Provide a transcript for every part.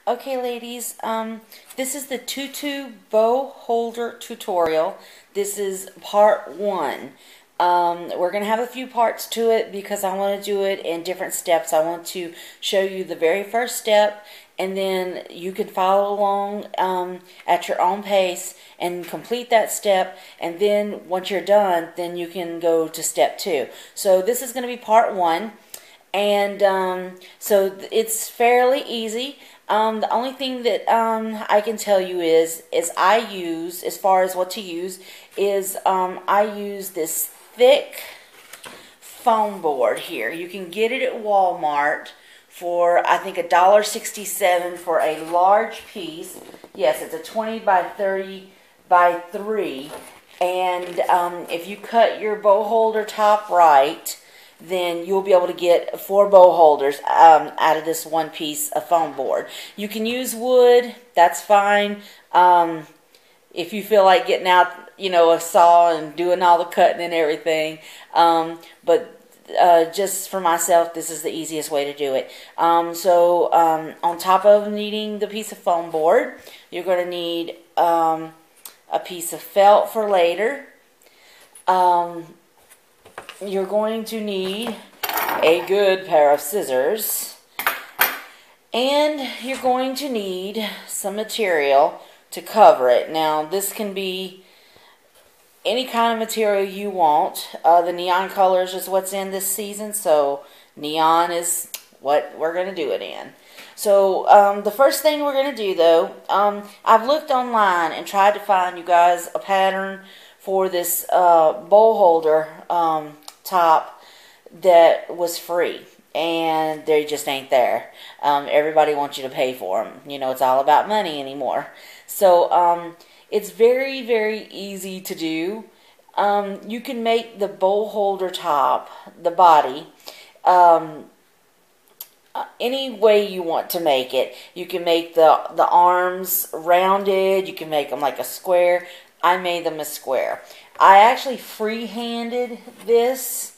Okay, ladies, this is the Tutu bow holder tutorial. This is part 1. We're going to have a few parts to it because I want to do it in different steps. I want to show you the very first step, and then you can follow along at your own pace and complete that step, and then once you're done, then you can go to step 2. So this is going to be part 1, and so it's fairly easy. The only thing that I can tell you is I use, as far as what to use, is I use this thick foam board here. You can get it at Walmart for, I think, $1.67 for a large piece. Yes, it's a 20 by 30 by 3. And if you cut your bow holder top right, then you'll be able to get 4 bow holders out of this one piece of foam board. You can use wood, that's fine. If you feel like getting out, a saw and doing all the cutting and everything. But just for myself, this is the easiest way to do it. So on top of needing the piece of foam board, you're going to need a piece of felt for later. You're going to need a good pair of scissors, and you're going to need some material to cover it. Now, this can be any kind of material you want. The neon colors is what's in this season, so neon is what we're going to do it in. So the first thing we're going to do, though, I've looked online and tried to find you guys a pattern for this bow holder top that was free, and they just ain't there. Everybody wants you to pay for them. It's all about money anymore. So it's very, very easy to do. You can make the bow holder top, the body, any way you want to make it. You can make the arms rounded. You can make them like a square. I made them a square. I actually free-handed this,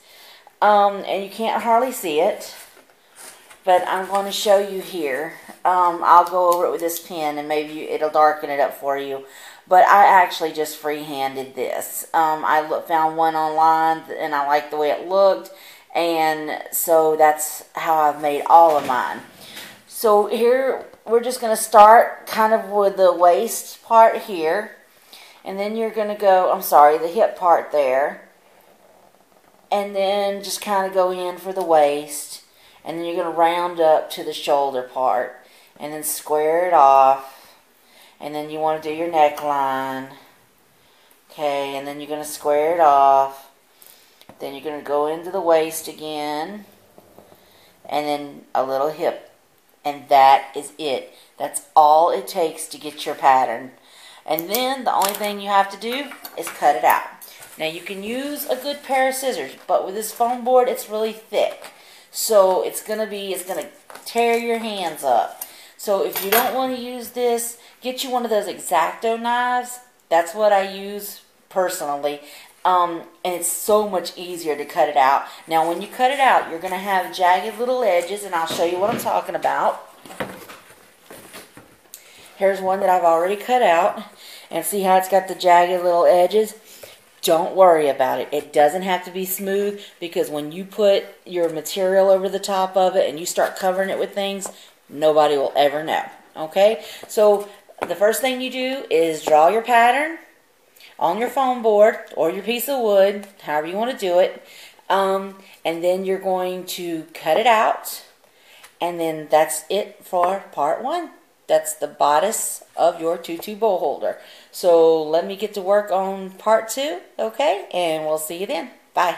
and you can't hardly see it, but I'm going to show you here. I'll go over it with this pen, and maybe it'll darken it up for you. But I actually just free-handed this. I found one online, and I liked the way it looked, and so that's how I've made all of mine. So here, we're just going to start kind of with the waist part here. And then you're going to go, the hip part there. And then just kind of go in for the waist. And then you're going to round up to the shoulder part. And then square it off. And then you want to do your neckline. Okay, and then you're going to square it off. Then you're going to go into the waist again. And then a little hip. And that is it. That's all it takes to get your pattern. And then the only thing you have to do is cut it out. Now you can use a good pair of scissors, but with this foam board, it's really thick. So it's gonna tear your hands up. So if you don't want to use this, get you one of those X-Acto knives. That's what I use personally. And it's so much easier to cut it out. Now when you cut it out, you're gonna have jagged little edges, and I'll show you what I'm talking about. Here's one that I've already cut out. And see how it's got the jagged little edges? Don't worry about it. It doesn't have to be smooth, because when you put your material over the top of it and you start covering it with things, nobody will ever know. Okay? So the first thing you do is draw your pattern on your foam board or your piece of wood, however you want to do it. And then you're going to cut it out. And then that's it for part 1. That's the bodice of your tutu bow holder. So let me get to work on part 2, okay? And we'll see you then. Bye.